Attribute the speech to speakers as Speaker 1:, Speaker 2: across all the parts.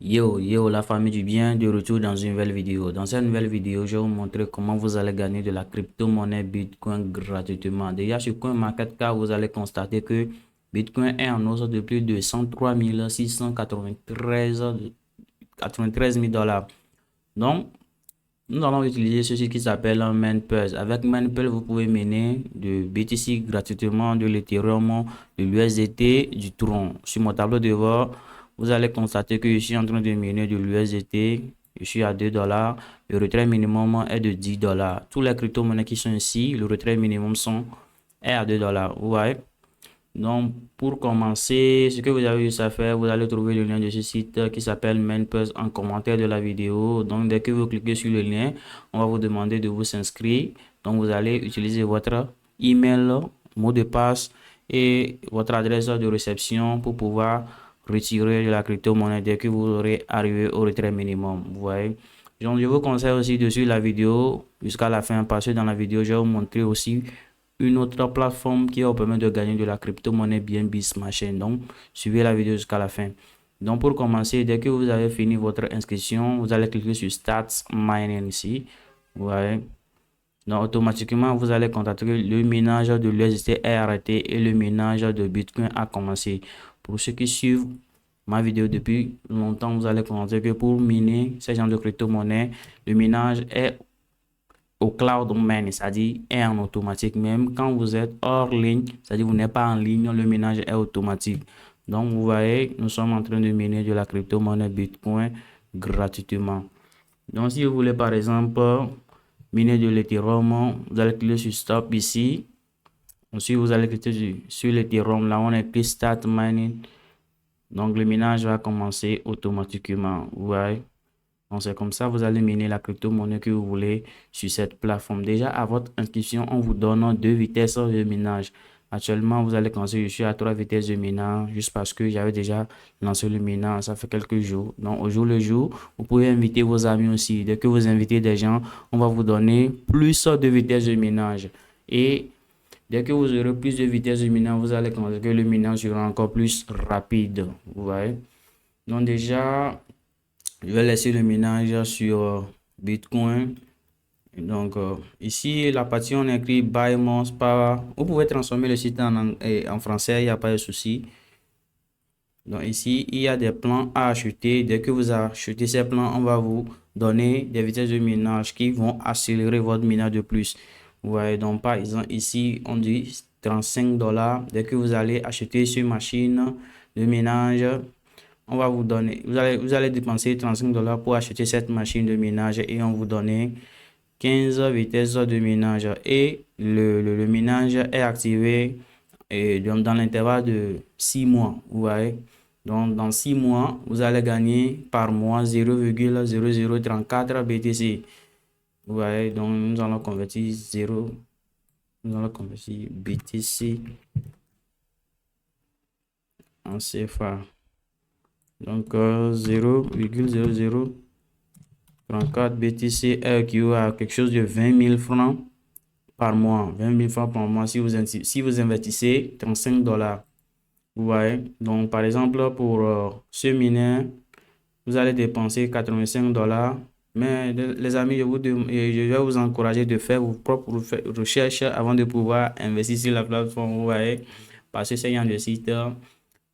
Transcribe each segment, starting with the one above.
Speaker 1: Yo, la famille du bien, de retour dans une nouvelle vidéo. Dans cette nouvelle vidéo, je vais vous montrer comment vous allez gagner de la crypto-monnaie Bitcoin gratuitement. Déjà, sur CoinMarketCap, vous allez constater que Bitcoin est en hausse de plus de 103 693 $. Donc, nous allons utiliser ceci qui s'appelle un MainPulse. Avec MainPulse, vous pouvez miner de BTC gratuitement, de l'Ethereum, de l'USDT, du Tron. Sur mon tableau de bord, vous allez constater que je suis en train de miner de l'USDT. Je suis à 2 dollars. Le retrait minimum est de 10 dollars. Tous les crypto-monnaies qui sont ici, le retrait minimum est à 2 dollars. Vous voyez? Donc, pour commencer, ce que vous avez juste à faire, vous allez trouver le lien de ce site qui s'appelle MainPulse en commentaire de la vidéo. Donc, dès que vous cliquez sur le lien, on va vous demander de vous inscrire. Donc, vous allez utiliser votre email, mot de passe et votre adresse de réception pour pouvoir retirer de la crypto-monnaie dès que vous aurez arrivé au retrait minimum. Vous voyez? Donc, je vous conseille aussi de suivre la vidéo jusqu'à la fin parce que dans la vidéo, je vais vous montrer aussi une autre plateforme qui va vous permettre de gagner de la crypto-monnaie BNB Smashing. Donc, suivez la vidéo jusqu'à la fin. Donc, pour commencer, dès que vous avez fini votre inscription, vous allez cliquer sur Start Mining ici. Vous voyez. Donc, automatiquement, vous allez constater que le minage de l'USDT est arrêté et le minage de Bitcoin a commencé. Pour ceux qui suivent ma vidéo depuis longtemps, vous allez constater que pour miner ces genre de crypto-monnaie, le minage est au cloud mine, c'est-à-dire est en automatique. Même quand vous êtes hors ligne, c'est-à-dire vous n'êtes pas en ligne, le minage est automatique. Donc, vous voyez, nous sommes en train de miner de la crypto-monnaie Bitcoin gratuitement. Donc, si vous voulez, par exemple, miner de l'Ethereum, vous allez cliquer sur Stop ici. Ensuite, vous allez cliquer sur l'Ethereum. Là, on écrit Start Mining. Donc, le minage va commencer automatiquement. Vous voyez. Donc, c'est comme ça, vous allez miner la crypto-monnaie que vous voulez sur cette plateforme. Déjà, à votre inscription, on vous donne deux vitesses de minage. Actuellement, vous allez commencer, je suis à 3 vitesses de minage, juste parce que j'avais déjà lancé le minage, ça fait quelques jours. Donc, au jour le jour, vous pouvez inviter vos amis aussi. Dès que vous invitez des gens, on va vous donner plus de vitesses de minage. Et dès que vous aurez plus de vitesses de minage, vous allez commencer que le minage sera encore plus rapide. Vous voyez? Donc, déjà, je vais laisser le minage sur Bitcoin. Donc, ici, la partie, on écrit Buy More Power. Vous pouvez transformer le site en français, il n'y a pas de souci. Donc, ici, il y a des plans à acheter. Dès que vous achetez ces plans, on va vous donner des vitesses de minage qui vont accélérer votre minage de plus. Vous voyez, donc, par exemple, ici, on dit 35 dollars. Dès que vous allez acheter sur machine de minage, on va vous donner, vous allez dépenser 35 dollars pour acheter cette machine de ménage et on vous donne 15 vitesses de ménage. Et le ménage est activé dans l'intervalle de 6 mois. Vous voyez? Donc, dans 6 mois, vous allez gagner par mois 0,0034 BTC. Vous voyez? Donc, nous allons convertir BTC en CFA. Donc, 0,0034 BTC équivaut à quelque chose de 20 000 francs par mois. 20 000 francs par mois si vous investissez 35 dollars. Vous voyez? Donc, par exemple, pour ce miner, vous allez dépenser 85 dollars. Mais les amis, je vais vous encourager de faire vos propres recherches avant de pouvoir investir sur la plateforme. Vous voyez? Parce que c'est un de site.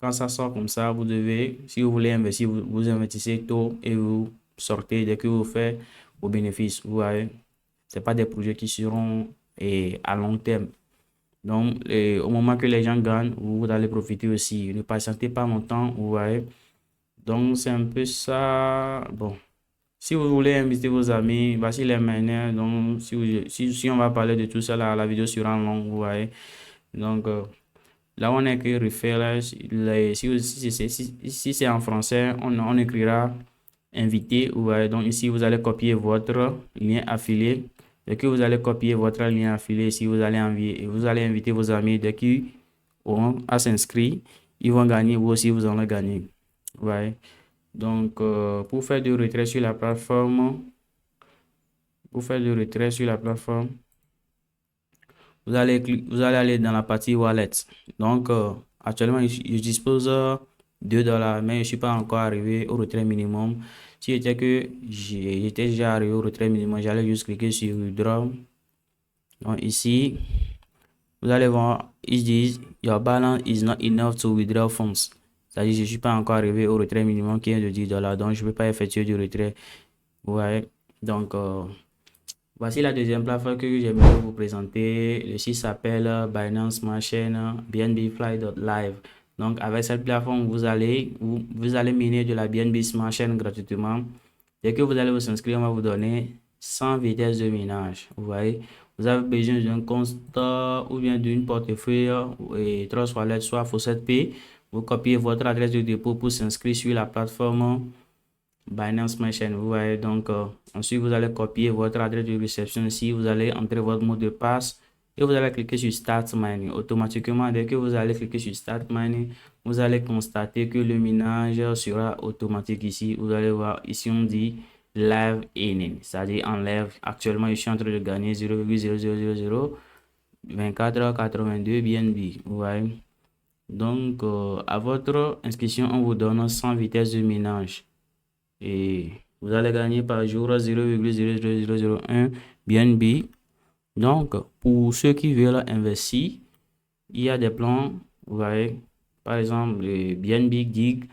Speaker 1: Quand ça sort comme ça, vous devez, si vous voulez investir, vous investissez tôt et vous sortez dès que vous faites vos bénéfices. Vous voyez, ce pas des projets qui seront à long terme. Donc, au moment que les gens gagnent, vous allez profiter aussi. Ne patientez pas longtemps, vous voyez. Donc, c'est un peu ça. Bon, si vous voulez inviter vos amis, voici les manières. Donc, si on va parler de tout ça, la vidéo sera longue, vous voyez. Donc, là, on écrit referral. Si c'est en français, on écrira invité. Ouais, donc ici, vous allez copier votre lien affilié. Dès que vous allez copier votre lien affilié, ici, vous allez inviter vos amis. Dès qu'ils auront à s'inscrire, ils vont gagner. Vous aussi, vous allez gagner. Ouais. Donc, pour faire du retrait sur la plateforme, vous allez aller dans la partie wallet. Donc, actuellement, je dispose $2, mais je ne suis pas encore arrivé au retrait minimum. Si j'étais que j'étais déjà arrivé au retrait minimum, j'allais juste cliquer sur Withdraw. Donc ici, vous allez voir, ils disent Your balance is not enough to withdraw funds. C'est-à-dire je ne suis pas encore arrivé au retrait minimum qui est de $10, donc je ne peux pas effectuer du retrait. Vous voyez? Donc, voici la deuxième plateforme que j'aimerais vous présenter. Le site s'appelle Binance Smart Chain BNBFly.live. Donc, avec cette plateforme, vous allez miner de la BNB Smart Chain gratuitement. Dès que vous allez vous inscrire, on va vous donner 100 vitesses de minage. Vous voyez, vous avez besoin d'un compte ou bien d'une portefeuille et Trust Wallet, soit Faucet Pay. Vous copiez votre adresse de dépôt pour s'inscrire sur la plateforme Binance Smart Chain. Vous voyez, donc ensuite vous allez copier votre adresse de réception ici, vous allez entrer votre mot de passe et vous allez cliquer sur Start Mining. Automatiquement, dès que vous allez cliquer sur Start Mining, vous allez constater que le minage sera automatique ici. Vous allez voir ici on dit Live Earning, c'est-à-dire en live. Actuellement, je suis en train de gagner 0,00002482 BNB. Vous voyez, donc à votre inscription, on vous donne 100 vitesses de minage. Et vous allez gagner par jour 0,00001 BNB. Donc, pour ceux qui veulent investir, il y a des plans, vous voyez, par exemple, le BNB Gig,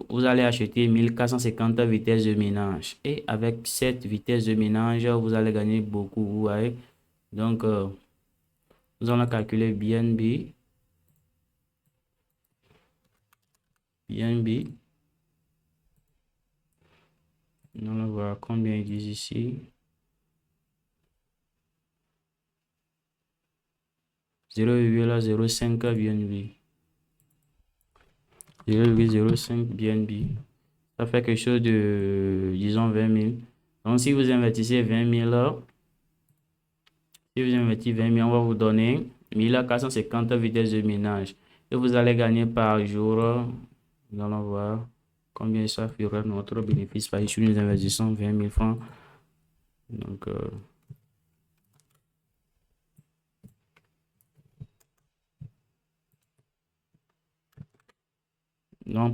Speaker 1: vous allez acheter 1450 vitesses de minage. Et avec cette vitesse de minage, vous allez gagner beaucoup, vous voyez. Donc, nous allons calculer BNB. Nous allons voir combien ils disent ici. 0,05 BNB. 0,05 BNB. Ça fait quelque chose de, disons, 20 000. Donc, si vous investissez 20 000, si vous investissez 20 000, on va vous donner 1450 vitesses de minage. Et vous allez gagner par jour, nous allons voir combien ça fera notre bénéfice par ici. Nous investissons 20 000 francs. Donc,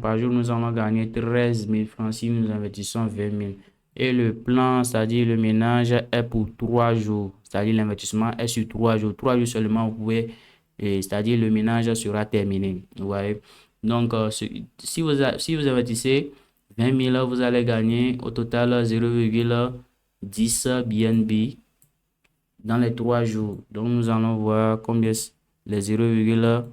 Speaker 1: par jour, nous allons gagner 13 000 francs si nous investissons 20 000. Et le plan, c'est-à-dire le ménage, est pour 3 jours. C'est-à-dire l'investissement est sur 3 jours. 3 jours seulement, vous pouvez, c'est-à-dire le ménage sera terminé. Vous voyez? Donc, si vous investissez 20 000, vous allez gagner au total 0,10 BNB dans les 3 jours. Donc, nous allons voir combien les 0,10.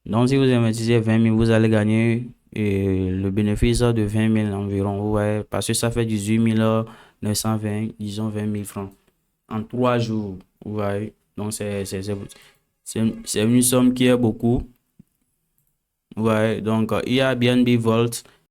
Speaker 1: Donc, si vous investissez 20 000, vous allez gagner le bénéfice de 20 000 environ. Ouais, parce que ça fait 18 920, disons 20 000 francs en 3 jours. Ouais, donc c'est une somme qui est beaucoup. Ouais, donc il y a BNB Vault